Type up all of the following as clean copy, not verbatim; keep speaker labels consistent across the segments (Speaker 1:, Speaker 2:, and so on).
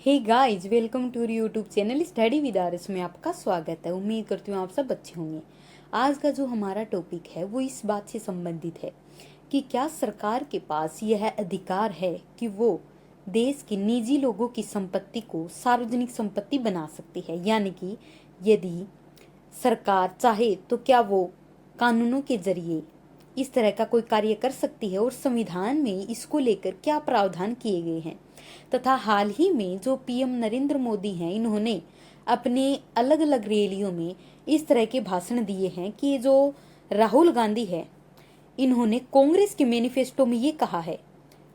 Speaker 1: Hey guys, welcome to YouTube channel study with RS में आपका स्वागत है। उम्मीद करती हूँ आप सब अच्छे होंगे। आज का जो हमारा टॉपिक है वो इस बात से संबंधित है कि क्या सरकार के पास यह अधिकार है कि वो देश के निजी लोगों की संपत्ति को सार्वजनिक संपत्ति बना सकती है। यानी कि यदि सरकार चाहे तो क्या वो कानूनों के जरिए इस तरह का कोई कार्य कर सकती है और संविधान में इसको लेकर क्या प्रावधान किए गए हैं। तथा हाल ही में जो पीएम नरेंद्र मोदी हैं, इन्होंने अपने अलग अलग रैलियों में इस तरह के भाषण दिए हैं कि जो राहुल गांधी है, इन्होंने कांग्रेस के मैनिफेस्टो में ये कहा है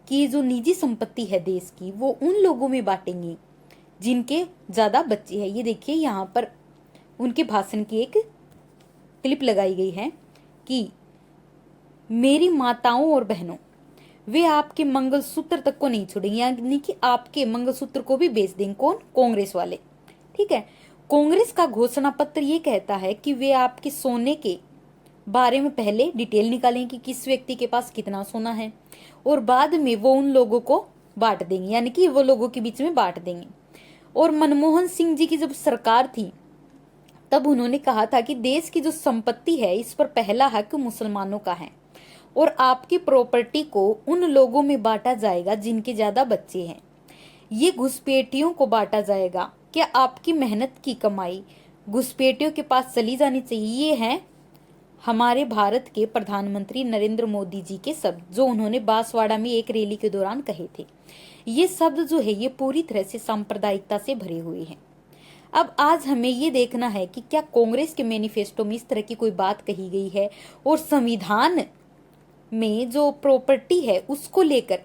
Speaker 1: कि जो निजी संपत्ति है देश की वो उन लोगों में बांटेंगे जिनके ज्यादा बच्चे हैं। ये देखिए, यहाँ पर उनके भाषण की एक क्लिप लगाई गई है कि मेरी माताओं और बहनों, वे आपके मंगलसूत्र तक को नहीं छोड़ेंगे, यानी कि आपके मंगलसूत्र को भी बेच देंगे। कौन? कांग्रेस वाले। ठीक है। कांग्रेस का घोषणा पत्र ये कहता है कि वे आपके सोने के बारे में पहले डिटेल निकालेंगे कि किस व्यक्ति के पास कितना सोना है, और बाद में वो उन लोगों को बांट देंगे, यानी कि वो लोगों के बीच में बांट देंगे। और मनमोहन सिंह जी की जब सरकार थी तब उन्होंने कहा था कि देश की जो संपत्ति है इस पर पहला हक मुसलमानों का है और आपकी प्रॉपर्टी को उन लोगों में बांटा जाएगा जिनके ज्यादा बच्चे हैं। ये घुसपैठियों को बांटा जाएगा। क्या आपकी मेहनत की कमाई घुसपैठियों के पास चली जानी चाहिए? ये है हमारे भारत के प्रधानमंत्री नरेंद्र मोदी जी के शब्द, जो उन्होंने बांसवाड़ा में एक रैली के दौरान कहे थे। ये शब्द जो है ये पूरी तरह से सांप्रदायिकता से भरे हुए हैं। अब आज हमें ये देखना है कि क्या कांग्रेस के मैनिफेस्टो में इस तरह की कोई बात कही गई है और संविधान में जो प्रॉपर्टी है उसको लेकर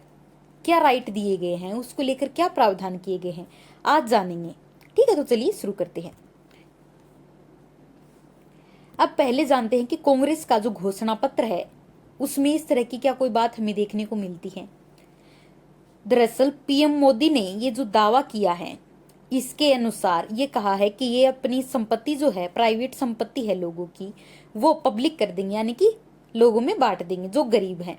Speaker 1: क्या राइट दिए गए हैं, उसको लेकर क्या प्रावधान किए गए हैं, आज जानेंगे। ठीक है, तो चलिए शुरू करते हैं। अब पहले जानते हैं कि कांग्रेस का जो घोषणा पत्र है उसमें इस तरह की क्या कोई बात हमें देखने को मिलती है। दरअसल पीएम मोदी ने ये जो दावा किया है इसके अनुसार ये कहा है कि ये अपनी संपत्ति जो है, प्राइवेट संपत्ति है लोगों की, वो पब्लिक कर देंगे, यानी कि लोगों में बांट देंगे जो गरीब हैं।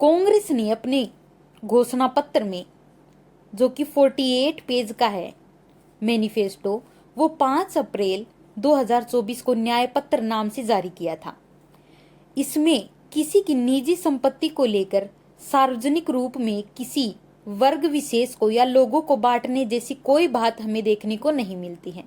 Speaker 1: कांग्रेस ने अपने घोषणा पत्र में, जो कि 48 पेज का है मैनिफेस्टो, वो 5 अप्रैल 2024 को न्याय पत्र नाम से जारी किया था। इसमें किसी की निजी संपत्ति को लेकर सार्वजनिक रूप में किसी वर्ग विशेष को या लोगों को बांटने जैसी कोई बात हमें देखने को नहीं मिलती है।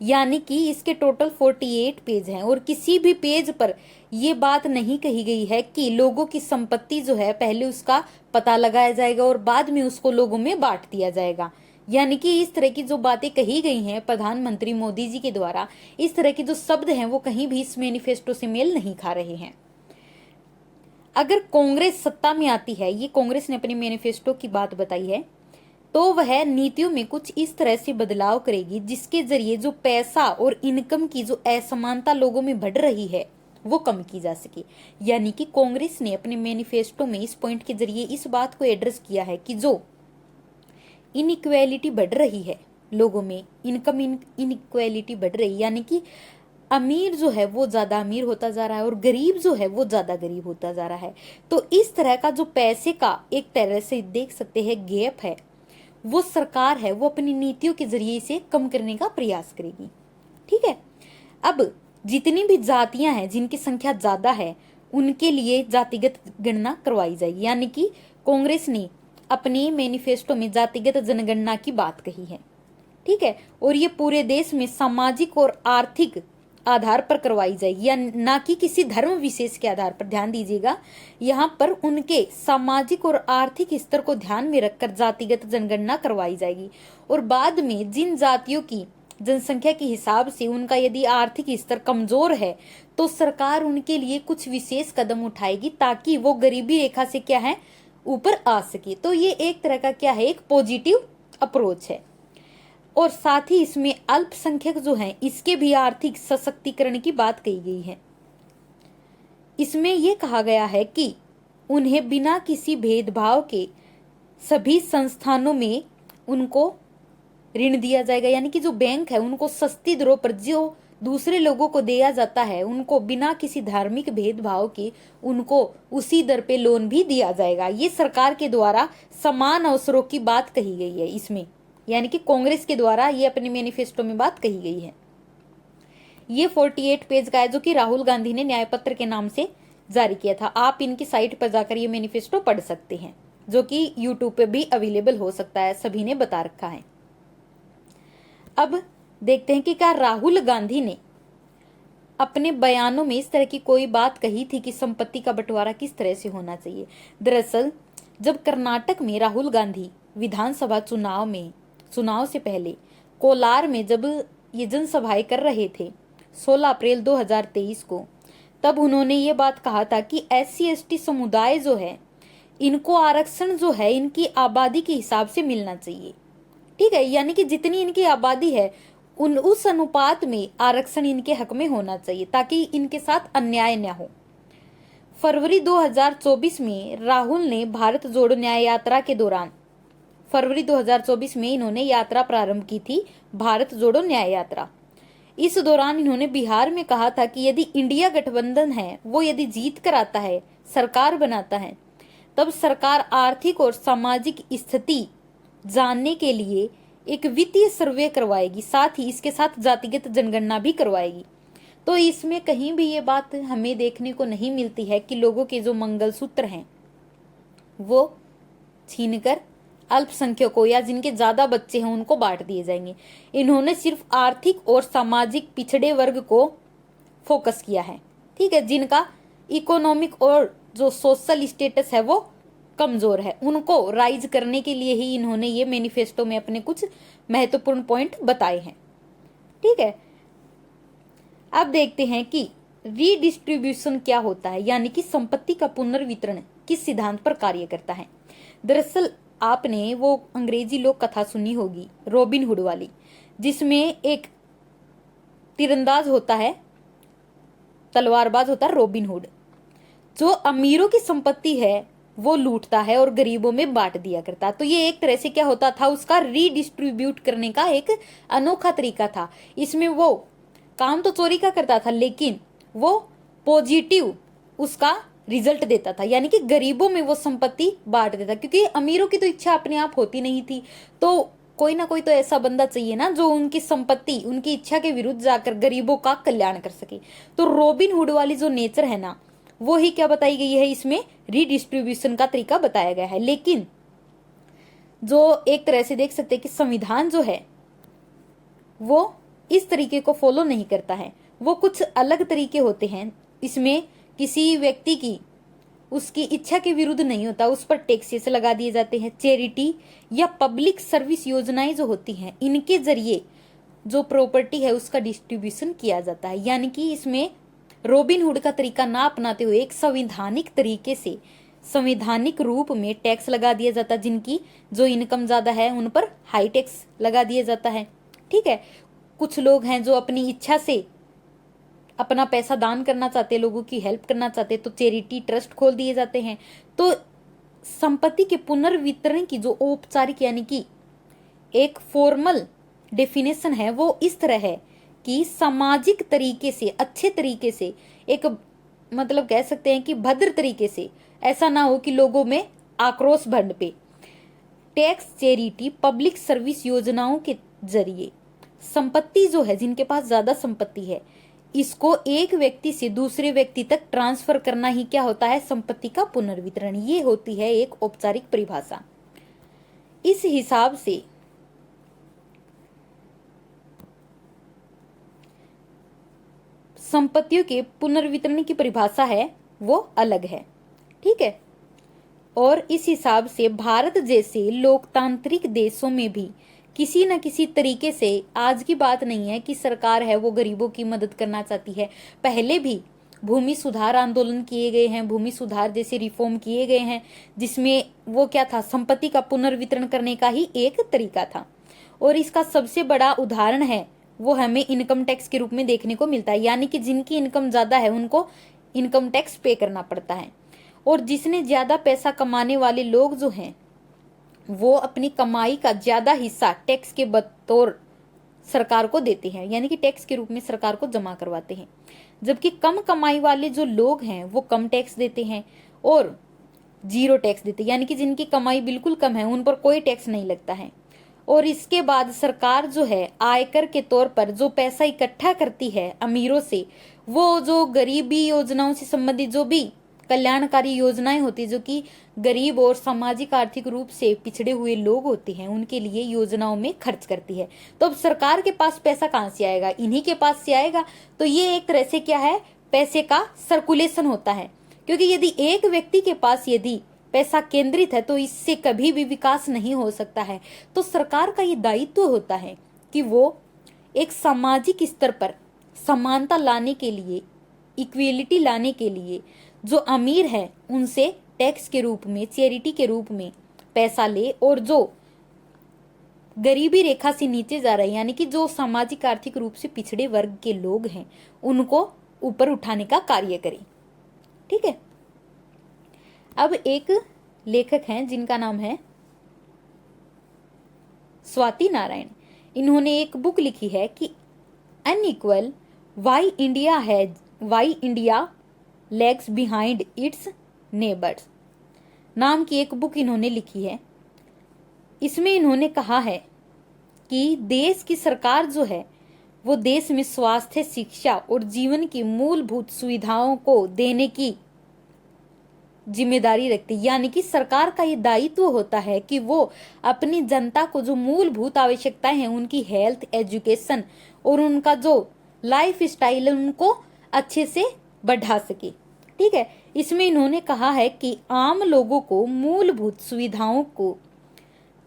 Speaker 1: यानी कि इसके टोटल 48 पेज हैं और किसी भी पेज पर यह बात नहीं कही गई है कि लोगों की संपत्ति जो है पहले उसका पता लगाया जाएगा और बाद में उसको लोगों में बांट दिया जाएगा। यानी कि इस तरह की जो बातें कही गई हैं प्रधानमंत्री मोदी जी के द्वारा, इस तरह के जो शब्द हैं वो कहीं भी इस मैनिफेस्टो से मेल नहीं खा रहे हैं। अगर कांग्रेस सत्ता में आती है, ये कांग्रेस ने अपने मैनिफेस्टो की बात बताई है, तो वह नीतियों में कुछ इस तरह से बदलाव करेगी जिसके जरिए जो पैसा और इनकम की जो असमानता लोगों में बढ़ रही है वो कम की जा सके। यानी कि कांग्रेस ने अपने मैनिफेस्टो में इस पॉइंट के जरिए इस बात को एड्रेस किया है कि जो इनइक्वालिटी बढ़ रही है लोगों में, इनकम इनइक्वालिटी बढ़ रही, यानी कि अमीर जो है वो ज्यादा अमीर होता जा रहा है और गरीब जो है वो ज्यादा गरीब होता जा रहा है। तो इस तरह का जो पैसे का एक तरह से देख सकते हैं गैप है, वो सरकार है वो अपनी नीतियों के जरिए इसे कम करने का प्रयास करेगी। ठीक है। अब जितनी भी जातियां हैं जिनकी संख्या ज्यादा है उनके लिए जातिगत गणना करवाई जाएगी। यानी कि कांग्रेस ने अपने मैनिफेस्टो में जातिगत जनगणना की बात कही है। ठीक है। और ये पूरे देश में सामाजिक और आर्थिक आधार पर करवाई जाएगी, या ना कि किसी धर्म विशेष के आधार पर। ध्यान दीजिएगा, यहाँ पर उनके सामाजिक और आर्थिक स्तर को ध्यान में रखकर जातिगत जनगणना करवाई जाएगी और बाद में जिन जातियों की जनसंख्या के हिसाब से उनका यदि आर्थिक स्तर कमजोर है तो सरकार उनके लिए कुछ विशेष कदम उठाएगी ताकि वो गरीबी रेखा से क्या है ऊपर आ सके। तो ये एक तरह का क्या है, एक पॉजिटिव अप्रोच है। और साथ ही इसमें अल्पसंख्यक जो हैं इसके भी आर्थिक सशक्तिकरण की बात कही गई है। इसमें यह कहा गया है कि उन्हें बिना किसी भेदभाव के सभी संस्थानों में उनको ऋण दिया जाएगा। यानी कि जो बैंक है उनको सस्ती दरों पर जो दूसरे लोगों को दिया जाता है उनको बिना किसी धार्मिक भेदभाव के उनको उसी दर पे लोन भी दिया जाएगा। ये सरकार के द्वारा समान अवसरों की बात कही गई है इसमें। यानी कि कांग्रेस के द्वारा ये अपने मैनिफेस्टो में बात कही गई है। ये 48 पेज का है जो कि राहुल गांधी ने न्याय पत्र के नाम से जारी किया था। आप इनकी साइट पर जाकर ये मैनिफेस्टो पढ़ सकते हैं, जो कि यूट्यूब पे भी अवेलेबल हो सकता है, सभी ने बता रखा है। अब देखते हैं कि क्या राहुल गांधी ने अपने बयानों में इस तरह की कोई बात कही थी कि संपत्ति का बंटवारा किस तरह से होना चाहिए। दरअसल जब कर्नाटक में राहुल गांधी विधानसभा चुनाव से पहले कोलार में जब ये जनसभाएं कर रहे थे 16 अप्रैल 2023 को, तब उन्होंने ये बात कहा था कि SC/ST समुदाय जो है इनको आरक्षण जो है इनकी आबादी के हिसाब से मिलना चाहिए। ठीक है, यानी कि जितनी इनकी आबादी है उस अनुपात में आरक्षण इनके हक में होना चाहिए ताकि इनके साथ अन्याय न हो। फरवरी 2024 में राहुल ने भारत जोड़ो न्याय यात्रा के दौरान फरवरी 2024 में इन्होंने यात्रा प्रारंभ की थी, भारत जोड़ो न्याय यात्रा। इस दौरान इन्होंने बिहार में कहा था कि यदि इंडिया गठबंधन है वो यदि जीत कर आता है, सरकार बनाता है, तब सरकार आर्थिक और सामाजिक स्थिति जानने के लिए एक वित्तीय सर्वे करवाएगी, साथ ही इसके साथ जातिगत जनगणना भी करवाएगी। तो इसमें कहीं भी ये बात हमें देखने को नहीं मिलती है कि लोगों के जो मंगलसूत्र हैं वो छीनकर अल्पसंख्यकों या जिनके ज्यादा बच्चे हैं उनको बांट दिए जाएंगे। इन्होंने सिर्फ आर्थिक और सामाजिक पिछड़े वर्ग को फोकस किया है, ठीक है, जिनका इकोनॉमिक और जो सोशल स्टेटस है वो कमजोर है, उनको राइज करने के लिए ही इन्होंने ये मैनिफेस्टो में अपने कुछ महत्वपूर्ण पॉइंट बताए हैं। ठीक है, अब देखते हैं कि रीडिस्ट्रीब्यूशन क्या होता है, यानी कि संपत्ति का पुनर्वितरण किस सिद्धांत पर कार्य करता है। दरअसल आपने वो अंग्रेजी लोक कथा सुनी होगी रॉबिन हुड वाली, जिसमें एक तीरंदाज होता है, तलवारबाज होता है रॉबिन हुड, जो अमीरों की संपत्ति है वो लूटता है और गरीबों में बांट दिया करता है। तो ये एक तरह से क्या होता था, उसका रीडिस्ट्रीब्यूट करने का एक अनोखा तरीका था। इसमें वो काम तो चोरी का करता था लेकिन वो पॉजिटिव उसका रिजल्ट देता था, यानी कि गरीबों में वो संपत्ति बांट देता, क्योंकि अमीरों की तो इच्छा अपने आप होती नहीं थी, तो कोई ना कोई तो ऐसा बंदा चाहिए ना जो उनकी संपत्ति उनकी इच्छा के विरुद्ध जाकर गरीबों का कल्याण कर सके। तो रॉबिन हुड वाली जो नेचर है ना, वो ही क्या बताई गई है, इसमें रीडिस्ट्रीब्यूशन का तरीका बताया गया है। लेकिन जो एक तरह से देख सकते हैं कि संविधान जो है वो इस तरीके को फॉलो नहीं करता है, वो कुछ अलग तरीके होते हैं। इसमें किसी व्यक्ति की उसकी इच्छा के विरुद्ध नहीं होता, उस पर टैक्सेस लगा दिए जाते हैं। चैरिटी या पब्लिक सर्विस योजनाएं जो होती हैं इनके जरिए जो प्रॉपर्टी है उसका डिस्ट्रीब्यूशन किया जाता है, यानी कि इसमें रॉबिन हुड का तरीका ना अपनाते हुए एक संवैधानिक तरीके से संवैधानिक रूप में टैक्स लगा दिया जाता है। जिनकी जो इनकम ज्यादा है उन पर हाई टैक्स लगा दिया जाता है। ठीक है, कुछ लोग हैं जो अपनी इच्छा से अपना पैसा दान करना चाहते हैं, लोगों की हेल्प करना चाहते हैं, तो चैरिटी ट्रस्ट खोल दिए जाते हैं। तो संपत्ति के पुनर्वितरण की जो औपचारिक यानी कि एक फॉर्मल डेफिनेशन है वो इस तरह है कि सामाजिक तरीके से, अच्छे तरीके से, एक मतलब कह सकते हैं कि भद्र तरीके से, ऐसा ना हो कि लोगों में आक्रोश भड़के। टैक्स, चैरिटी, पब्लिक सर्विस योजनाओं के जरिए संपत्ति जो है, जिनके पास ज्यादा संपत्ति है, इसको एक व्यक्ति से दूसरे व्यक्ति तक ट्रांसफर करना ही क्या होता है, संपत्ति का पुनर्वितरण। ये होती है एक औपचारिक परिभाषा। इस हिसाब से संपत्तियों के पुनर्वितरण की परिभाषा है वो अलग है। ठीक है, और इस हिसाब से भारत जैसे लोकतांत्रिक देशों में भी किसी न किसी तरीके से, आज की बात नहीं है कि सरकार है वो गरीबों की मदद करना चाहती है, पहले भी भूमि सुधार आंदोलन किए गए हैं, भूमि सुधार जैसे रिफॉर्म किए गए हैं, जिसमें वो क्या था, संपत्ति का पुनर्वितरण करने का ही एक तरीका था। और इसका सबसे बड़ा उदाहरण है वो हमें इनकम टैक्स के रूप में देखने को मिलता है, यानी कि जिनकी इनकम ज्यादा है उनको इनकम टैक्स पे करना पड़ता है, और जिसने ज्यादा पैसा कमाने वाले लोग जो हैं वो अपनी कमाई का ज्यादा हिस्सा टैक्स के बतौर सरकार को देते हैं, यानी कि टैक्स के रूप में सरकार को जमा करवाते हैं। जबकि कम कमाई वाले जो लोग हैं वो कम टैक्स देते हैं और जीरो टैक्स देते हैं, यानी कि जिनकी कमाई बिल्कुल कम है उन पर कोई टैक्स नहीं लगता है। और इसके बाद सरकार जो है आयकर के तौर पर जो पैसा इकट्ठा करती है अमीरों से, वो जो गरीबी योजनाओं से संबंधित जो भी कल्याणकारी योजनाएं होती है, जो कि गरीब और सामाजिक आर्थिक रूप से पिछड़े हुए लोग होते हैं, उनके लिए योजनाओं में खर्च करती है। तो अब सरकार के पास पैसा कहाँ से आएगा? इन्हीं के पास से आएगा। तो ये एक तरह से क्या है, पैसे का सर्कुलेशन होता है। क्योंकि यदि एक व्यक्ति के पास यदि पैसा केंद्रित है तो इससे कभी भी विकास नहीं हो सकता है। तो सरकार का ये दायित्व होता है कि वो एक सामाजिक स्तर पर समानता लाने के लिए, इक्वेलिटी लाने के लिए जो अमीर है उनसे टैक्स के रूप में, चैरिटी के रूप में पैसा ले, और जो गरीबी रेखा से नीचे जा रहे हैं, यानी कि जो सामाजिक आर्थिक रूप से पिछड़े वर्ग के लोग हैं, उनको ऊपर उठाने का कार्य करे। ठीक है। अब एक लेखक हैं जिनका नाम है स्वाति नारायण। इन्होंने एक बुक लिखी है कि unequal why India lags behind its neighbours नाम की एक बुक इन्होंने लिखी है। इसमें इन्होंने कहा है कि देश की सरकार जो है वो देश में स्वास्थ्य, शिक्षा और जीवन की मूलभूत सुविधाओं को देने की जिम्मेदारी रखती है। यानी कि सरकार का ये दायित्व होता है कि वो अपनी जनता को जो मूलभूत आवश्यकताएं हैं, उनकी हेल्थ, एजुकेशन और उनका जो लाइफ स्टाइल है, उनको अच्छे से बढ़ा सके। ठीक है। इसमें इन्होंने कहा है कि आम लोगों को मूलभूत सुविधाओं को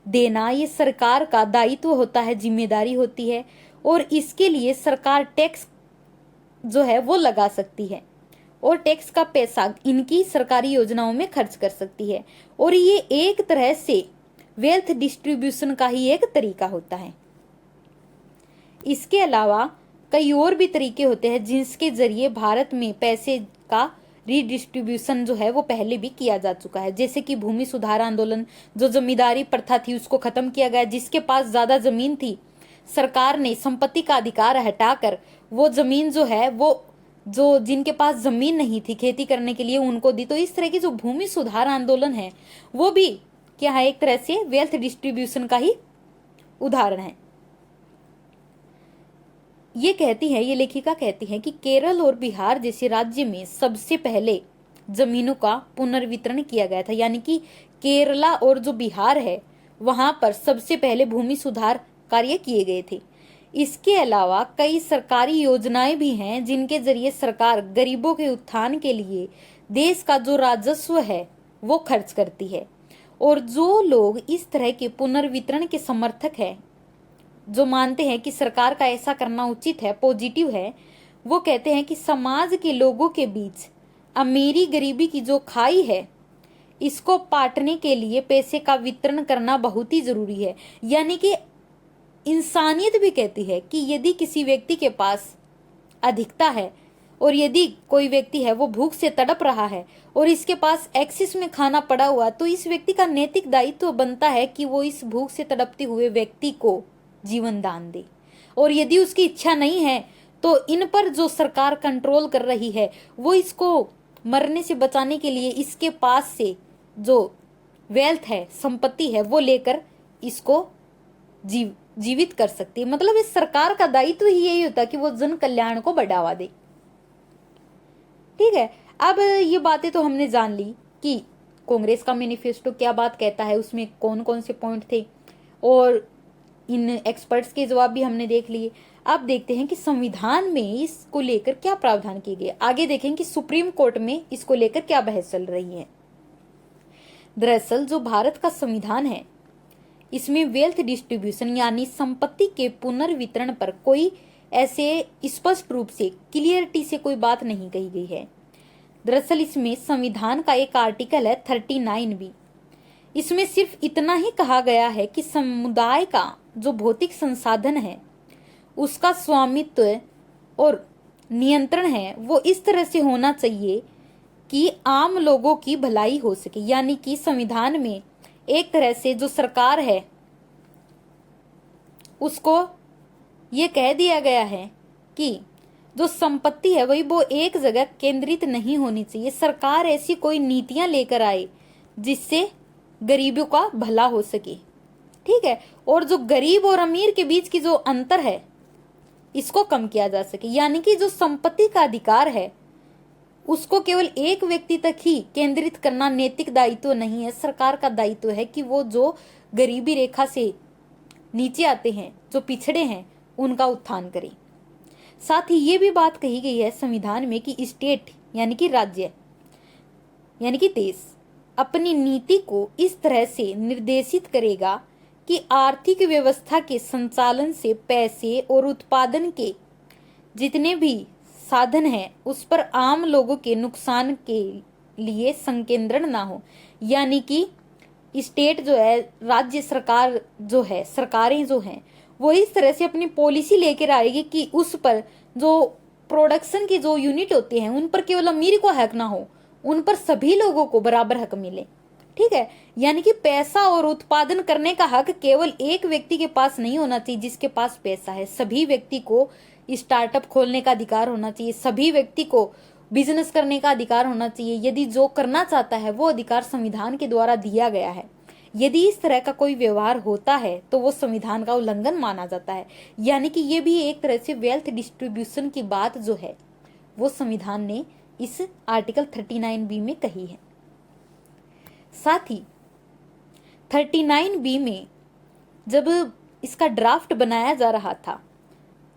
Speaker 1: देना ये सरकार का दायित्व होता है, जिम्मेदारी होती है, और इसके लिए सरकार टैक्स जो है वो लगा सकती है और टैक्स का पैसा इनकी सरकारी योजनाओं में खर्च कर सकती है। और ये एक तरह से वेल्थ डिस्ट्रीब्यूशन का ही एक तरीका होता है। इसके अलावा कई और भी तरीके होते हैं जिसके जरिए भारत में पैसे का रीडिस्ट्रीब्यूशन जो है वो पहले भी किया जा चुका है। जैसे कि भूमि सुधार आंदोलन, जो जमींदारी प्रथा थी उसको खत्म किया गया। जिसके पास ज्यादा जमीन थी, सरकार ने संपत्ति का अधिकार हटाकर वो जमीन जो है वो जो जिनके पास जमीन नहीं थी खेती करने के लिए उनको दी। तो इस तरह की जो भूमि सुधार आंदोलन है वो भी क्या है, एक तरह से वेल्थ डिस्ट्रीब्यूशन का ही उदाहरण है। ये लेखिका कहती है कि केरल और बिहार जैसे राज्य में सबसे पहले जमीनों का पुनर्वितरण किया गया था। यानी कि केरला और जो बिहार है वहां पर सबसे पहले भूमि सुधार कार्य किए गए थे। इसके अलावा कई सरकारी योजनाएं भी हैं जिनके जरिए सरकार गरीबों के उत्थान के लिए देश का जो राजस्व है वो खर्च करती है। और जो लोग इस तरह के पुनर्वितरण के समर्थक हैं, जो मानते हैं कि सरकार का ऐसा करना उचित है, पॉजिटिव है, वो कहते हैं कि समाज के लोगों के बीच अमीरी गरीबी की जो खाई है इसको पाटने के लिए पैसे का वितरण करना बहुत ही जरूरी है। यानी कि इंसानियत भी कहती है कि यदि किसी व्यक्ति के पास अधिकता है और यदि कोई व्यक्ति है वो भूख से तड़प रहा है और इसके पास एक्सेस में खाना पड़ा हुआ, तो इस व्यक्ति का नैतिक दायित्व बनता है कि वो इस भूख से तड़पते हुए व्यक्ति को जीवन दान दे। और यदि उसकी इच्छा नहीं है तो इन पर जो सरकार कंट्रोल कर रही है वो इसको मरने से बचाने के लिए इसके पास से जो वेल्थ है, संपत्ति है, वो लेकर इसको जीवित कर सकती है। मतलब इस सरकार का दायित्व ही यही होता है कि वो जन कल्याण को बढ़ावा दे। ठीक है। अब ये बातें तो हमने जान ली कि कांग्रेस का मैनिफेस्टो क्या बात कहता है, उसमें कौन कौन से पॉइंट थे, और इन एक्सपर्ट्स के जवाब भी हमने देख लिए। अब देखते हैं कि संविधान में इसको लेकर क्या प्रावधान किए गए। आगे देखें कि सुप्रीम कोर्ट में इसको लेकर क्या बहस चल रही है। दरअसल जो भारत का संविधान है इसमें वेल्थ डिस्ट्रीब्यूशन यानी संपत्ति के पुनर्वितरण पर कोई ऐसे स्पष्ट रूप से क्लियरिटी से कोई बात नहीं कही गई है। दरअसल इसमें संविधान का एक आर्टिकल है 39B। इसमें सिर्फ इतना ही कहा गया है कि समुदाय का जो भौतिक संसाधन है उसका स्वामित्व और नियंत्रण है वो इस तरह से होना चाहिए कि आम लोगों की भलाई हो सके। यानी कि संविधान में एक तरह से जो सरकार है उसको ये कह दिया गया है कि जो संपत्ति है वही वो एक जगह केंद्रित नहीं होनी चाहिए। सरकार ऐसी कोई नीतियां लेकर आए जिससे गरीबों का भला हो सके। ठीक है, और जो गरीब और अमीर के बीच की जो अंतर है इसको कम किया जा सके। यानी कि जो संपत्ति का अधिकार है उसको केवल एक व्यक्ति तक ही केंद्रित करना नैतिक दायित्व नहीं है, सरकार का दायित्व है कि वो जो गरीबी रेखा से नीचे आते हैं, जो पिछड़े हैं, उनका उत्थान करें। साथ ही ये भी बात कही गई है संविधान में कि स्टेट यानी कि राज्य यानी कि देश अपनी नीति को इस तरह से निर्देशित करेगा कि आर्थिक व्यवस्था के संचालन से पैसे और उत्पादन के जितने भी साधन हैं उस पर आम लोगों के नुकसान के लिए संकेंद्रण ना हो। यानी कि स्टेट जो है, राज्य सरकार जो है, सरकारें जो हैं, वो इस तरह से अपनी पॉलिसी लेकर आएगी कि उस पर जो प्रोडक्शन के जो यूनिट होते हैं उन पर केवल अमीर को हक ना हो, उन पर सभी लोगों को बराबर हक मिले। ठीक है, यानी कि पैसा और उत्पादन करने का हक केवल एक व्यक्ति के पास नहीं होना चाहिए जिसके पास पैसा है। सभी व्यक्ति को स्टार्टअप खोलने का अधिकार होना चाहिए, सभी व्यक्ति को बिजनेस करने का अधिकार होना चाहिए। यदि जो करना चाहता है वो अधिकार संविधान के द्वारा दिया गया है। यदि इस तरह का कोई व्यवहार होता है तो वो संविधान का उल्लंघन माना जाता है। यानी कि ये भी एक तरह से वेल्थ डिस्ट्रीब्यूशन की बात जो है वो संविधान ने इस आर्टिकल 39B में कही है। साथ ही 39B में जब इसका ड्राफ्ट बनाया जा रहा था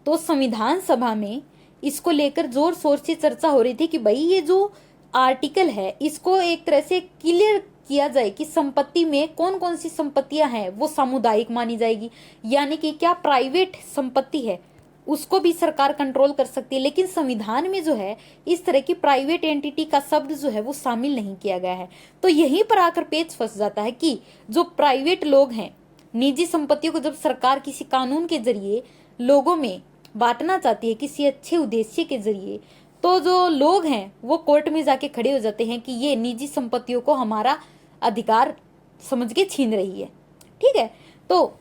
Speaker 1: तो संविधान सभा में इसको लेकर जोर शोर से चर्चा हो रही थी कि भाई ये जो आर्टिकल है इसको एक तरह से क्लियर किया जाए कि संपत्ति में कौन कौन सी संपत्तियां हैं वो सामुदायिक मानी जाएगी। यानी कि क्या प्राइवेट संपत्ति है उसको भी सरकार कंट्रोल कर सकती है, लेकिन संविधान में जो है इस तरह की प्राइवेट एंटिटी का शब्द जो है वो शामिल नहीं किया गया है। तो यहीं पर आकर पेच फंस जाता है कि जो प्राइवेट लोग हैं, निजी संपत्तियों को जब सरकार किसी कानून के जरिए लोगों में बांटना चाहती है किसी अच्छे उद्देश्य के जरिए, तो जो लोग हैं वो कोर्ट में जाके खड़े हो जाते हैं कि ये निजी संपत्तियों को हमारा अधिकार समझ के छीन रही है। ठीक है, तो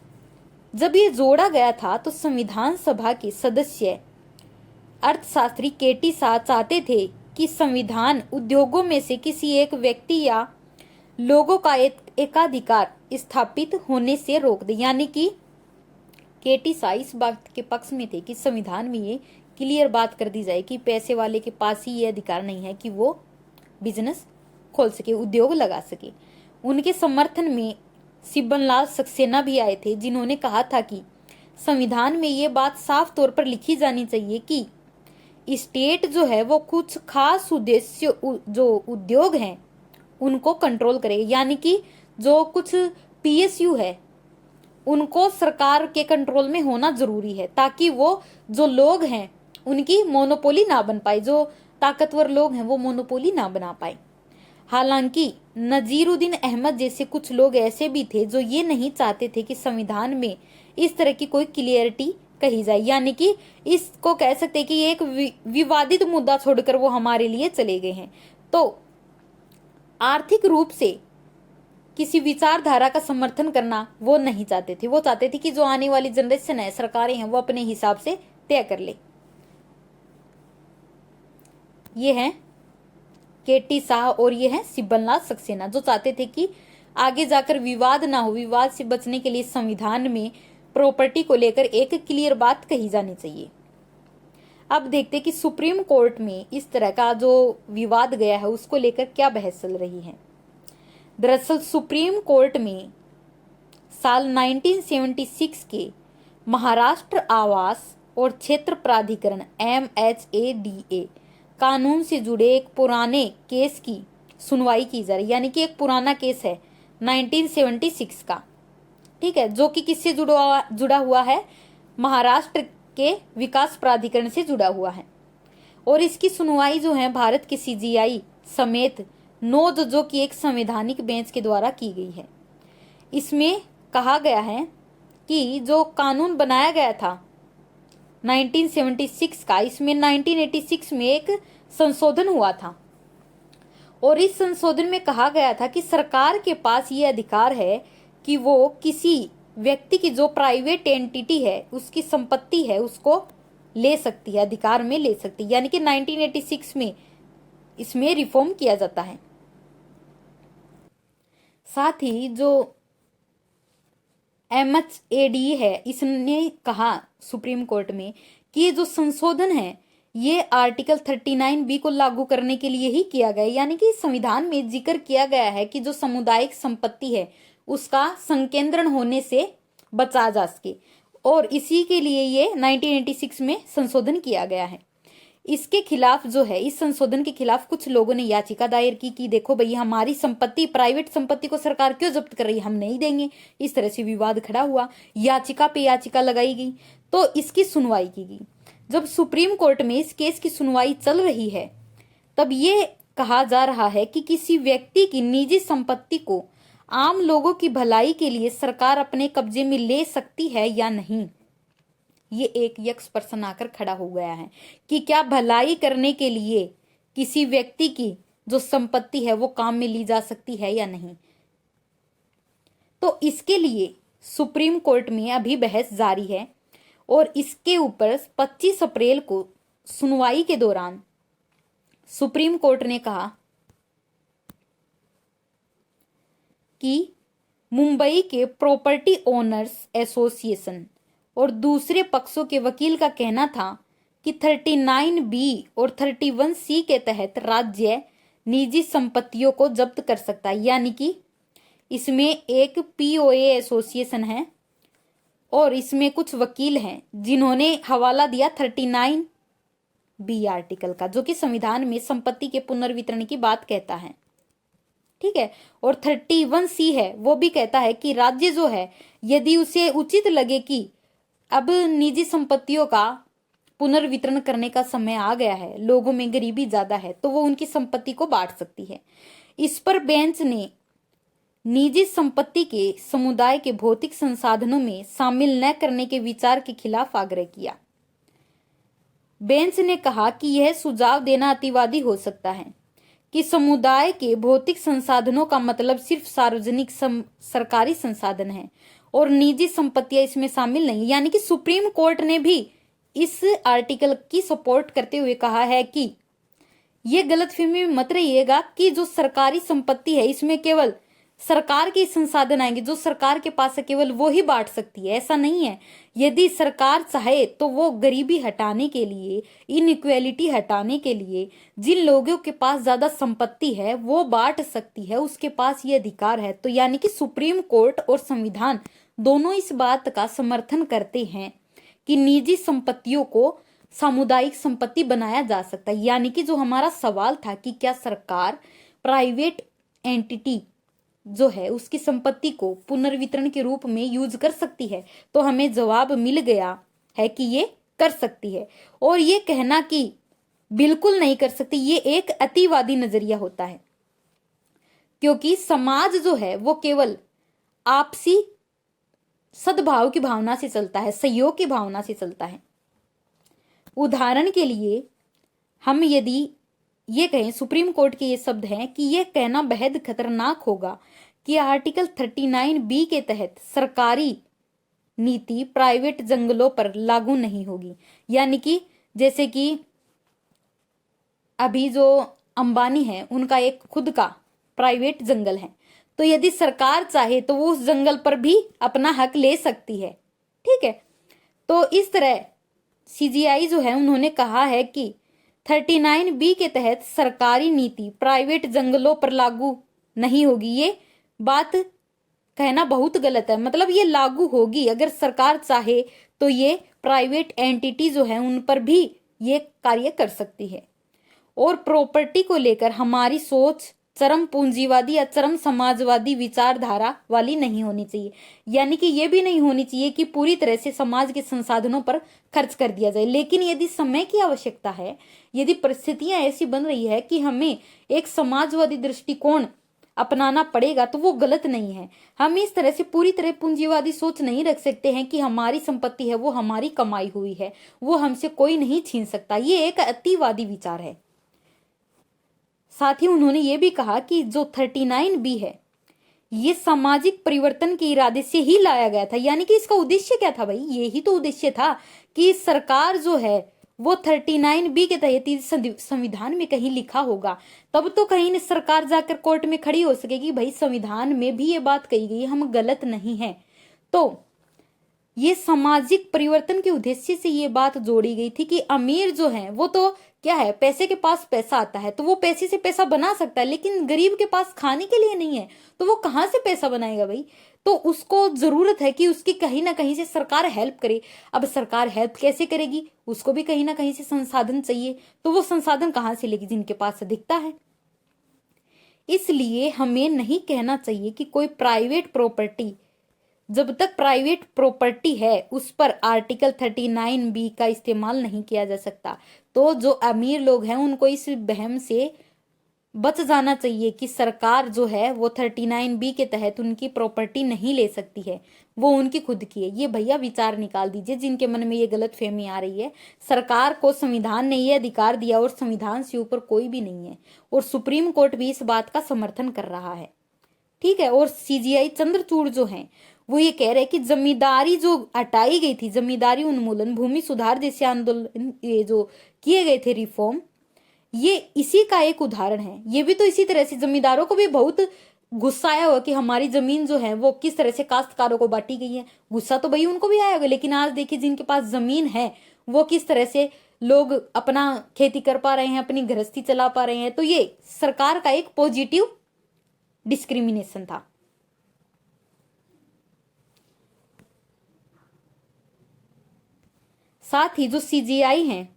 Speaker 1: जब ये जोड़ा गया था तो संविधान सभा के सदस्य अर्थशास्त्री केटी शाह चाहते थे कि संविधान उद्योगों में से किसी एक व्यक्ति या लोगों का एकाधिकार स्थापित होने से रोक दे। यानी कि केटी शाह इस बात के पक्ष में थे कि संविधान में ये क्लियर बात कर दी जाए कि पैसे वाले के पास ही ये अधिकार नहीं है कि वो बिजनेस खोल सके, उद्योग लगा सके। उनके समर्थन में सिब्बनलाल सक्सेना भी आए थे जिन्होंने कहा था कि संविधान में ये बात साफ तौर पर लिखी जानी चाहिए कि स्टेट जो है वो कुछ खास उद्देश्य जो उद्योग हैं उनको कंट्रोल करे। यानी कि जो कुछ पीएसयू है उनको सरकार के कंट्रोल में होना जरूरी है ताकि वो जो लोग हैं उनकी मोनोपोली ना बन पाए, जो ताकतवर लोग हैं वो मोनोपोली ना बना पाए। हालांकि नजीरुद्दीन अहमद जैसे कुछ लोग ऐसे भी थे जो ये नहीं चाहते थे कि संविधान में इस तरह की कोई क्लियरिटी कही जाए। यानी कि इसको कह सकते हैं कि एक विवादित मुद्दा छोड़कर वो हमारे लिए चले गए हैं। तो आर्थिक रूप से किसी विचारधारा का समर्थन करना वो नहीं चाहते थे। वो चाहते थे कि जो आने वाली जनरेशन है, सरकारें हैं, वो अपने हिसाब से तय कर ले। ये हैं केटी शाह और ये हैं सिब्बनलाल सक्सेना जो चाहते थे कि आगे जाकर विवाद ना हो, विवाद से बचने के लिए संविधान में प्रॉपर्टी को लेकर एक क्लियर बात कही जानी चाहिए। अब देखते कि सुप्रीम कोर्ट में इस तरह का जो विवाद गया है उसको लेकर क्या बहस चल रही है। दरअसल सुप्रीम कोर्ट में साल 1976 के महाराष्ट्र आवास और क्षेत्र प्राधिकरण MHADA कानून से जुड़े एक पुराने केस की सुनवाई की जा रही। यानी कि एक पुराना केस है 1976 का, ठीक है, जो कि किससे जुड़ा हुआ है, महाराष्ट्र के विकास प्राधिकरण से जुड़ा हुआ है। और इसकी सुनवाई जो है भारत के CGI समेत 9 जजों की एक संवैधानिक बेंच के द्वारा की गई है। इसमें कहा गया है कि जो कानून बनाया गया था 1976 का, इसमें 1986 में एक संशोधन हुआ था और इस संशोधन में कहा गया था कि सरकार के पास ये अधिकार है कि वो किसी व्यक्ति की जो प्राइवेट एंटिटी है, उसकी संपत्ति है, उसको ले सकती है, अधिकार में ले सकती है। यानी कि 1986 में इसमें रिफॉर्म किया जाता है। साथ ही जो MHAD है, इसने कहा सुप्रीम कोर्ट में कि ये जो संशोधन है ये आर्टिकल 39B को लागू करने के लिए ही किया गया, यानी कि संविधान में जिक्र किया गया है कि जो सामुदायिक संपत्ति है उसका संकेंद्रण होने से बचा जा सके, और इसी के लिए ये 1986 में संशोधन किया गया है। इसके खिलाफ जो है, इस संशोधन के खिलाफ कुछ लोगों ने याचिका दायर की कि देखो भई हमारी संपत्ति, प्राइवेट संपत्ति को सरकार क्यों जब्त कर रही है, हम नहीं देंगे। इस तरह से विवाद खड़ा हुआ, याचिका पे याचिका लगाई गई, तो इसकी सुनवाई की गई। जब सुप्रीम कोर्ट में इस केस की सुनवाई चल रही है तब ये कहा जा रहा है कि किसी व्यक्ति की निजी संपत्ति को आम लोगों की भलाई के लिए सरकार अपने कब्जे में ले सकती है या नहीं। ये एक यक्ष प्रश्न आकर खड़ा हो गया है कि क्या भलाई करने के लिए किसी व्यक्ति की जो संपत्ति है वो काम में ली जा सकती है या नहीं। तो इसके लिए सुप्रीम कोर्ट में अभी बहस जारी है, और इसके ऊपर 25 अप्रैल को सुनवाई के दौरान सुप्रीम कोर्ट ने कहा कि मुंबई के प्रॉपर्टी ओनर्स एसोसिएशन और दूसरे पक्षों के वकील का कहना था कि 39B और 31C के तहत राज्य निजी संपत्तियों को जब्त कर सकता है, यानी कि इसमें एक POA एसोसिएशन है और इसमें कुछ वकील हैं जिन्होंने हवाला दिया 39B आर्टिकल का, जो कि संविधान में संपत्ति के पुनर्वितरण की बात कहता है, ठीक है। और 31C है, वो भी कहता है कि राज्य जो है यदि उसे उचित लगे कि अब निजी संपत्तियों का पुनर्वितरण करने का समय आ गया है, लोगों में गरीबी ज्यादा है, तो वो उनकी संपत्ति को बांट सकती है। इस पर बेंच ने निजी संपत्ति के समुदाय के भौतिक संसाधनों में शामिल न करने के विचार के खिलाफ आग्रह किया। बेंच ने कहा कि यह सुझाव देना अतिवादी हो सकता है कि समुदाय के भौतिक संसाधनों का मतलब सिर्फ सार्वजनिक सरकारी संसाधन है और निजी संपत्तियां इसमें शामिल नहीं। यानी कि सुप्रीम कोर्ट ने भी इस आर्टिकल की सपोर्ट करते हुए कहा है कि यह गलतफहमी में मत रहिएगा कि जो सरकारी संपत्ति है इसमें केवल सरकार के संसाधन आएंगे, जो सरकार के पास है केवल वो ही बांट सकती है, ऐसा नहीं है। यदि सरकार चाहे तो वो गरीबी हटाने के लिए, इनइक्वालिटी हटाने के लिए जिन लोगों के पास ज्यादा संपत्ति है वो बांट सकती है, उसके पास ये अधिकार है। तो यानी कि सुप्रीम कोर्ट और संविधान दोनों इस बात का समर्थन करते हैं कि निजी संपत्तियों को सामुदायिक संपत्ति बनाया जा सकता है। यानी कि जो हमारा सवाल था कि क्या सरकार प्राइवेट एंटिटी जो है उसकी संपत्ति को पुनर्वितरण के रूप में यूज कर सकती है, तो हमें जवाब मिल गया है कि ये कर सकती है। और ये कहना कि बिल्कुल नहीं कर सकती, ये एक अतिवादी नजरिया होता है, क्योंकि समाज जो है वो केवल आपसी सद्भाव की भावना से चलता है, सहयोग की भावना से चलता है। उदाहरण के लिए हम यदि ये कहें, सुप्रीम कोर्ट के ये शब्द हैं कि यह कहना बेहद खतरनाक होगा कि आर्टिकल 39B के तहत सरकारी नीति प्राइवेट जंगलों पर लागू नहीं होगी। यानी कि जैसे कि अभी जो अंबानी है उनका एक खुद का प्राइवेट जंगल है, तो यदि सरकार चाहे तो वो उस जंगल पर भी अपना हक ले सकती है, ठीक है। तो इस तरह CGI जो है उन्होंने कहा है कि 39B के तहत सरकारी नीति प्राइवेट जंगलों पर लागू नहीं होगी। ये बात कहना बहुत गलत है, मतलब ये लागू होगी अगर सरकार चाहे तो ये प्राइवेट एंटिटी जो है उन पर भी ये कार्य कर सकती है। और प्रॉपर्टी को लेकर हमारी सोच चरम पूंजीवादी या चरम समाजवादी विचारधारा वाली नहीं होनी चाहिए। यानी कि ये भी नहीं होनी चाहिए कि पूरी तरह से समाज के संसाधनों पर खर्च कर दिया जाए, लेकिन यदि समय की आवश्यकता है, यदि परिस्थितियां ऐसी बन रही है कि हमें एक समाजवादी दृष्टिकोण अपनाना पड़ेगा तो वो गलत नहीं है। हम इस तरह से पूरी तरह पूंजीवादी सोच नहीं रख सकते हैं कि हमारी संपत्ति है वो हमारी कमाई हुई है, वो हमसे कोई नहीं छीन सकता। ये एक अतिवादी विचार है। साथ ही उन्होंने ये भी कहा कि जो 39B है ये सामाजिक परिवर्तन के इरादे से ही लाया गया था। यानी कि इसका उद्देश्य क्या था भाई, यही तो उद्देश्य था कि सरकार जो है वो 39B के तहत संविधान में कहीं लिखा होगा, तब तो कहीं न सरकार जाकर कोर्ट में खड़ी हो सकेगी भाई संविधान में भी ये बात कही गई, हम गलत नहीं है। तो ये सामाजिक परिवर्तन के उद्देश्य से ये बात जोड़ी गई थी कि अमीर जो है वो तो क्या है, पैसे के पास पैसा आता है तो वो पैसे से पैसा बना सकता है, लेकिन गरीब के पास खाने के लिए नहीं है तो वो कहाँ से पैसा बनाएगा भाई। तो उसको जरूरत है कि उसकी कहीं ना कहीं से सरकार हेल्प करे। अब सरकार हेल्प कैसे करेगी, उसको भी कहीं ना कहीं से संसाधन चाहिए, तो वो संसाधन कहाँ से लेगी, जिनके पास अधिकता है। इसलिए हमें नहीं कहना चाहिए कि कोई प्राइवेट प्रॉपर्टी, जब तक प्राइवेट प्रॉपर्टी है उस पर आर्टिकल 39B का इस्तेमाल नहीं किया जा सकता। तो जो अमीर लोग हैं उनको इस वहम से बच जाना चाहिए कि सरकार जो है वो 39B के तहत उनकी प्रॉपर्टी नहीं ले सकती है, वो उनकी खुद की है। ये भैया विचार निकाल दीजिए जिनके मन में ये गलत फहमी आ रही है। सरकार को संविधान ने ये अधिकार दिया और संविधान से ऊपर कोई भी नहीं है, और सुप्रीम कोर्ट भी इस बात का समर्थन कर रहा है। ठीक है। और CGI चंद्रचूड़ जो है वो ये कह रहे कि जमींदारी जो हटाई गई थी, जमींदारी उन्मूलन, भूमि सुधार जैसे आंदोलन, ये जो किए गए थे रिफॉर्म, ये इसी का एक उदाहरण है। ये भी तो इसी तरह से जमींदारों को भी बहुत गुस्सा आया होगा कि हमारी जमीन जो है वो किस तरह से काश्तकारों को बांटी गई है। गुस्सा तो भाई उनको भी आया होगा, लेकिन आज देखिए जिनके पास जमीन है वो किस तरह से लोग अपना खेती कर पा रहे हैं, अपनी गृहस्थी चला पा रहे हैं। तो ये सरकार का एक पॉजिटिव डिस्क्रिमिनेशन था। साथ ही जो CGI हैं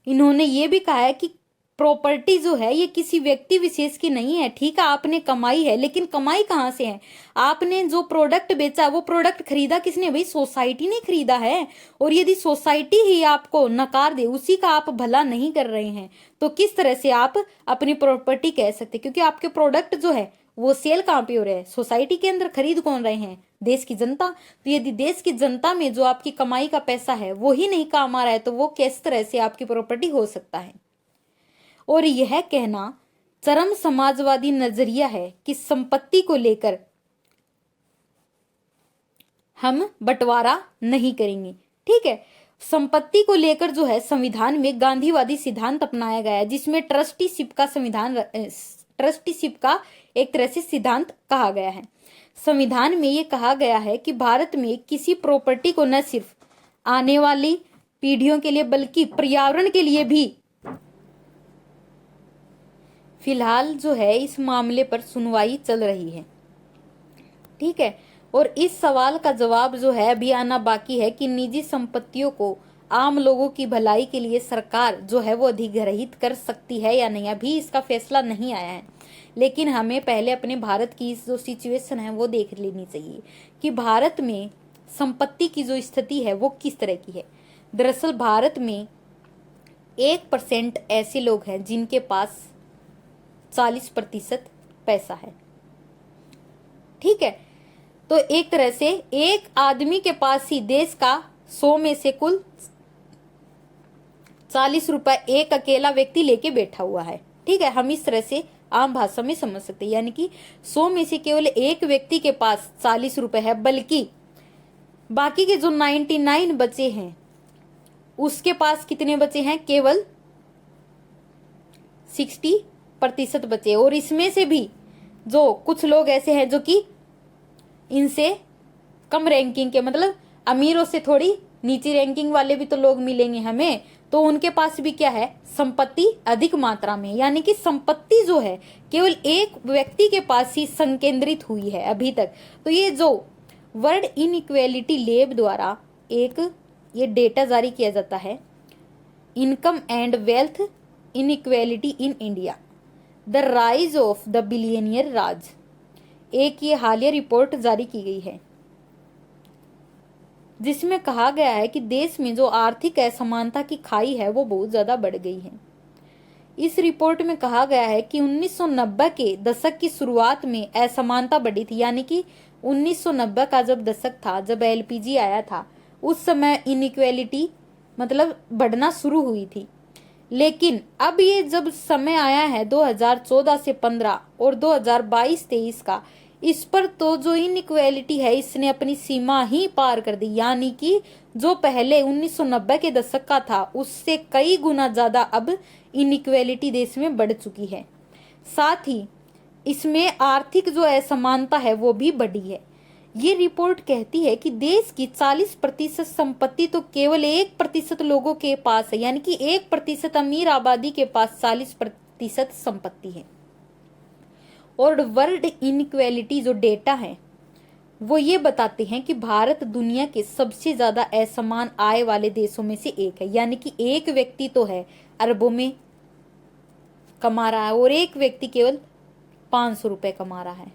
Speaker 1: इन्होंने ये भी कहा है कि प्रॉपर्टी जो है ये किसी व्यक्ति विशेष की नहीं है। ठीक है, आपने कमाई है, लेकिन कमाई कहाँ से है? आपने जो प्रोडक्ट बेचा वो प्रोडक्ट खरीदा किसने? भाई सोसाइटी ने खरीदा है। और यदि सोसाइटी ही आपको नकार दे, उसी का आप भला नहीं कर रहे हैं, तो किस तरह से आप अपनी प्रॉपर्टी कह सकते? क्योंकि आपके प्रोडक्ट जो है वो सेल कहाँ पे हो रहे हैं? सोसाइटी के अंदर। खरीद कौन रहे हैं? देश की जनता। तो यदि देश की जनता में जो आपकी कमाई का पैसा है वो ही नहीं काम आ रहा है, तो वो किस तरह से आपकी प्रॉपर्टी हो सकता है? और यह कहना चरम समाजवादी नजरिया है कि संपत्ति को लेकर हम बंटवारा नहीं करेंगे। ठीक है, संपत्ति को लेकर जो है संविधान में गांधीवादी सिद्धांत अपनाया गया है, जिसमें ट्रस्टीशिप का एक तरह से सिद्धांत कहा गया है। संविधान में ये कहा गया है कि भारत में किसी प्रॉपर्टी को न सिर्फ आने वाली पीढ़ियों के लिए बल्कि पर्यावरण के लिए भी, फिलहाल जो है इस मामले पर सुनवाई चल रही है। ठीक है, और इस सवाल का जवाब जो है अभी आना बाकी है कि निजी संपत्तियों को आम लोगों की भलाई के लिए सरकार जो है वो अधिग्रहित कर सकती है या नहीं। अभी इसका फैसला नहीं आया है, लेकिन हमें पहले अपने भारत की जो सिचुएशन है वो देख लेनी चाहिए कि भारत में संपत्ति की जो स्थिति है वो किस तरह की है। दरअसल भारत में 1% ऐसे लोग हैं जिनके पास 40% पैसा है। ठीक है, तो एक तरह से एक आदमी के पास ही देश का 100 में से कुल 40 रुपए एक अकेला व्यक्ति लेके बैठा हुआ है। ठीक है, हम इस तरह से आम भाषा में समझ सकते हैं, यानी कि 100 में से केवल एक व्यक्ति के पास 40 रुपए है, बल्कि बाकी के जो 99 बचे हैं उसके पास कितने बचे हैं? केवल 60% बचे। और इसमें से भी जो कुछ लोग ऐसे हैं जो कि इनसे कम रैंकिंग के, मतलब अमीरों से थोड़ी नीची रैंकिंग वाले भी तो लोग मिलेंगे हमें, तो उनके पास भी क्या है? संपत्ति अधिक मात्रा में। यानी कि संपत्ति जो है केवल एक व्यक्ति के पास ही संकेंद्रित हुई है अभी तक। तो ये जो वर्ल्ड इनइक्वेलिटी लैब द्वारा एक ये डेटा जारी किया जाता है, income and wealth inequality in India, the rise of the billionaire Raj, एक ये हालिया रिपोर्ट जारी की गई है, जिसमें कहा गया है कि देश में जो आर्थिक असमानता की खाई है वो बहुत ज्यादा बढ़ गई है। इस रिपोर्ट में कहा गया है कि 1990 के दशक की शुरुआत में असमानता बढ़ी थी। यानी कि 1990 का जब दशक था, जब LPG आया था, उस समय इनइक्वेलिटी मतलब बढ़ना शुरू हुई थी। लेकिन अब ये जब समय आया है 2014 से 15 और 2022-23 का, इस पर तो जो इनइक्वेलिटी है इसने अपनी सीमा ही पार कर दी। यानी कि जो पहले 1990 के दशक का था उससे कई गुना ज्यादा अब इनइक्वेलिटी देश में बढ़ चुकी है। साथ ही इसमें आर्थिक जो असमानता है वो भी बढ़ी है। ये रिपोर्ट कहती है कि देश की 40% संपत्ति तो केवल 1% लोगों के पास है, यानी कि 1% अमीर आबादी के पास 40% संपत्ति है। और वर्ल्ड इनइक्वालिटी जो डेटा है वो ये बताते हैं कि भारत दुनिया के सबसे ज्यादा असमान आय वाले देशों में से एक है, यानी कि एक व्यक्ति तो है अरबों में कमा रहा है और एक व्यक्ति केवल 500 रुपए कमा रहा है।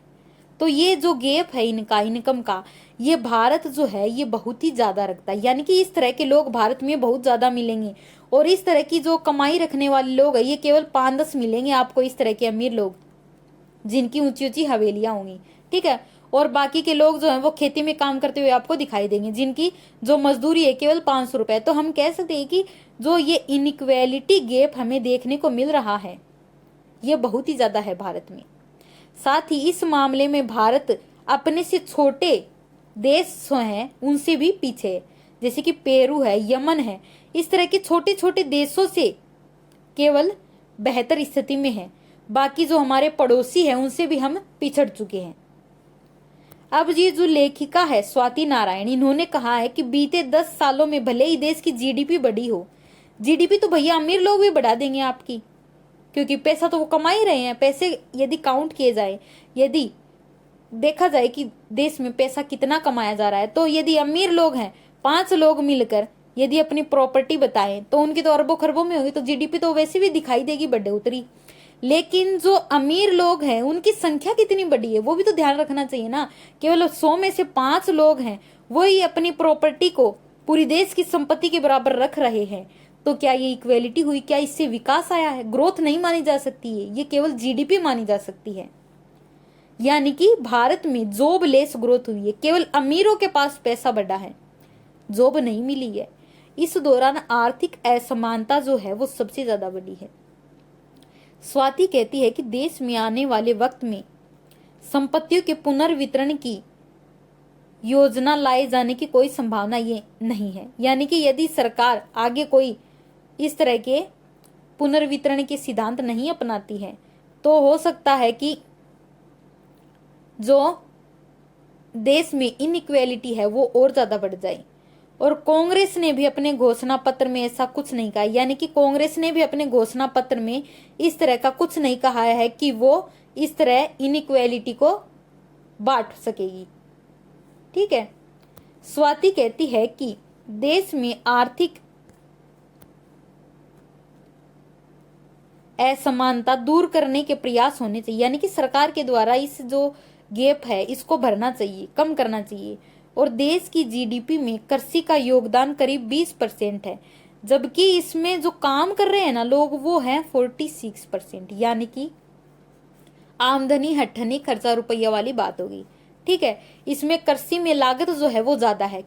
Speaker 1: तो ये जो गैप है इनका इनकम का, ये भारत जो है ये बहुत ही ज्यादा रखता है, यानी कि इस तरह के लोग भारत में बहुत ज्यादा मिलेंगे और इस तरह की जो कमाई रखने वाले लोग है ये केवल 5-10 मिलेंगे आपको, इस तरह के अमीर लोग जिनकी ऊंची ऊंची हवेलियां होंगी, ठीक है। और बाकी के लोग जो हैं वो खेती में काम करते हुए आपको दिखाई देंगे, जिनकी जो मजदूरी है केवल 500 रुपए। तो हम कह सकते हैं कि जो ये इनइक्वालिटी गैप हमें देखने को मिल रहा है ये बहुत ही ज्यादा है भारत में। साथ ही इस मामले में भारत अपने से छोटे देश जो हैं उनसे भी पीछे है, जैसे कि पेरू है, यमन है, इस तरह के छोटे छोटे देशों से केवल बेहतर स्थिति में है। बाकी जो हमारे पड़ोसी हैं उनसे भी हम पिछड़ चुके हैं। अब ये जो लेखिका है स्वाति नारायण, इन्होंने कहा है कि बीते 10 सालों में भले ही देश की जीडीपी बढ़ी हो, जीडीपी तो भैया अमीर लोग भी बढ़ा देंगे आपकी, क्योंकि पैसा तो वो कमा ही रहे हैं। पैसे यदि काउंट किए जाए, यदि देखा जाए कि देश में पैसा कितना कमाया जा रहा है, तो यदि अमीर लोग हैं 5 लोग मिलकर यदि अपनी प्रॉपर्टी बताएं तो उनकी तो अरबों खरबों में होगी, तो जीडीपी तो वैसे भी दिखाई देगी बढ़े उतरी। लेकिन जो अमीर लोग हैं उनकी संख्या कितनी बड़ी है वो भी तो ध्यान रखना चाहिए ना। केवल 100 में से 5 लोग हैं वही अपनी प्रॉपर्टी को पूरी देश की संपत्ति के बराबर रख रहे हैं, तो क्या ये इक्वेलिटी हुई? क्या इससे विकास आया है? ग्रोथ नहीं मानी जा सकती है, ये केवल जीडीपी मानी जा सकती है। यानी कि भारत में जॉबलेस ग्रोथ हुई है, केवल अमीरों के पास पैसा बढ़ा है, जॉब नहीं मिली है। इस दौरान आर्थिक असमानता जो है वो सबसे ज्यादा बढ़ी है। स्वाति कहती है कि देश में आने वाले वक्त में संपत्तियों के पुनर्वितरण की योजना लाए जाने की कोई संभावना ये नहीं है। यानी कि यदि सरकार आगे कोई इस तरह के पुनर्वितरण के सिद्धांत नहीं अपनाती है तो हो सकता है कि जो देश में इनइक्वालिटी है वो और ज्यादा बढ़ जाए। और कांग्रेस ने भी अपने घोषणा पत्र में ऐसा कुछ नहीं कहा, यानी कि कांग्रेस ने भी अपने घोषणा पत्र में इस तरह का कुछ नहीं कहा है कि वो इस तरह इनइक्वालिटी को बांट सकेगी, ठीक है। स्वाति कहती है कि देश में आर्थिक असमानता दूर करने के प्रयास होने चाहिए, यानी कि सरकार के द्वारा इस जो गैप है इसको भरना चाहिए, कम करना चाहिए। और देश की जीडीपी में कृषि का योगदान करीब 20% है, जबकि इसमें जो काम कर रहे हैं ना लोग वो हैं 46%, यानी कि आमदनी हठनी खर्चा रुपया वाली बात होगी, ठीक है। इसमें कृषि में लागत जो है वो ज्यादा है।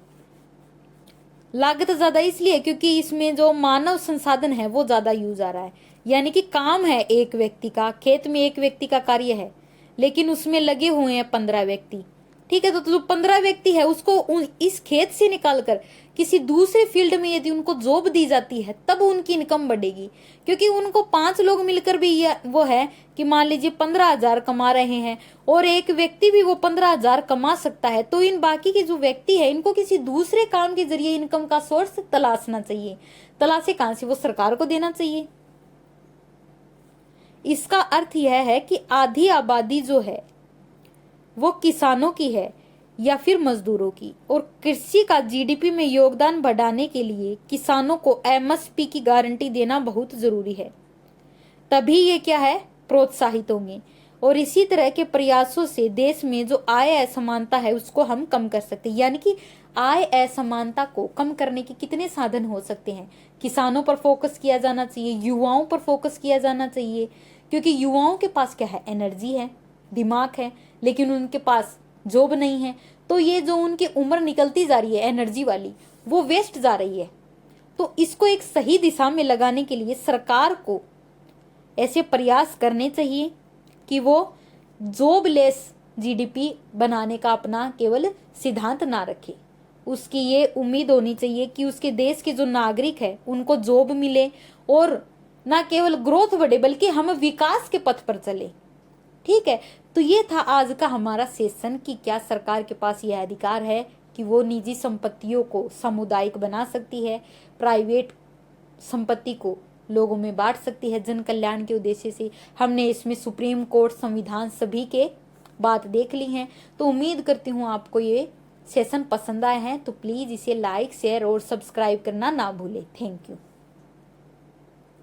Speaker 1: लागत ज्यादा इसलिए क्योंकि इसमें जो मानव संसाधन है वो ज्यादा यूज आ रहा है, यानी कि काम है एक व्यक्ति का, खेत में एक व्यक्ति का कार्य है लेकिन उसमें लगे हुए हैं 15 व्यक्ति, ठीक है। तो जो 15 व्यक्ति है उसको इस खेत से निकालकर किसी दूसरे फील्ड में यदि उनको जॉब दी जाती है तब उनकी इनकम बढ़ेगी, क्योंकि उनको 5 लोग मिलकर भी वो है कि मान लीजिए 15,000 कमा रहे हैं और एक व्यक्ति भी वो 15,000 कमा सकता है, तो इन बाकी के जो व्यक्ति है इनको किसी दूसरे काम के जरिए इनकम का सोर्स तलाशना चाहिए। तलाशे कहां से? वो सरकार को देना चाहिए। इसका अर्थ यह है कि आधी आबादी जो है वो किसानों की है या फिर मजदूरों की, और कृषि का जीडीपी में योगदान बढ़ाने के लिए किसानों को एमएसपी की गारंटी देना बहुत जरूरी है, तभी ये क्या है प्रोत्साहित होंगे। और इसी तरह के प्रयासों से देश में जो आय असमानता है उसको हम कम कर सकते हैं। यानी कि आय असमानता को कम करने के कितने साधन हो सकते हैं? किसानों पर फोकस किया जाना चाहिए, युवाओं पर फोकस किया जाना चाहिए, क्योंकि युवाओं के पास क्या है? एनर्जी है, दिमाग है, लेकिन उनके पास जॉब नहीं है, तो ये जो उनकी उम्र निकलती जा रही है एनर्जी वाली वो वेस्ट जा रही है। तो इसको एक सही दिशा में लगाने के लिए सरकार को ऐसे प्रयास करने चाहिए कि वो जॉबलेस जीडीपी बनाने का अपना केवल सिद्धांत ना रखे। उसकी ये उम्मीद होनी चाहिए कि उसके देश के जो नागरिक है उनको जॉब मिले और ना केवल ग्रोथ बढ़े बल्कि हम विकास के पथ पर चले, ठीक है। तो ये था आज का हमारा सेशन कि क्या सरकार के पास यह अधिकार है कि वो निजी संपत्तियों को सामुदायिक बना सकती है, प्राइवेट संपत्ति को लोगों में बांट सकती है जन कल्याण के उद्देश्य से। हमने इसमें सुप्रीम कोर्ट, संविधान, सभी के बात देख ली हैं। तो उम्मीद करती हूँ आपको ये सेशन पसंद आए हैं। तो प्लीज़ इसे लाइक, शेयर और सब्सक्राइब करना ना भूलें। Thank you.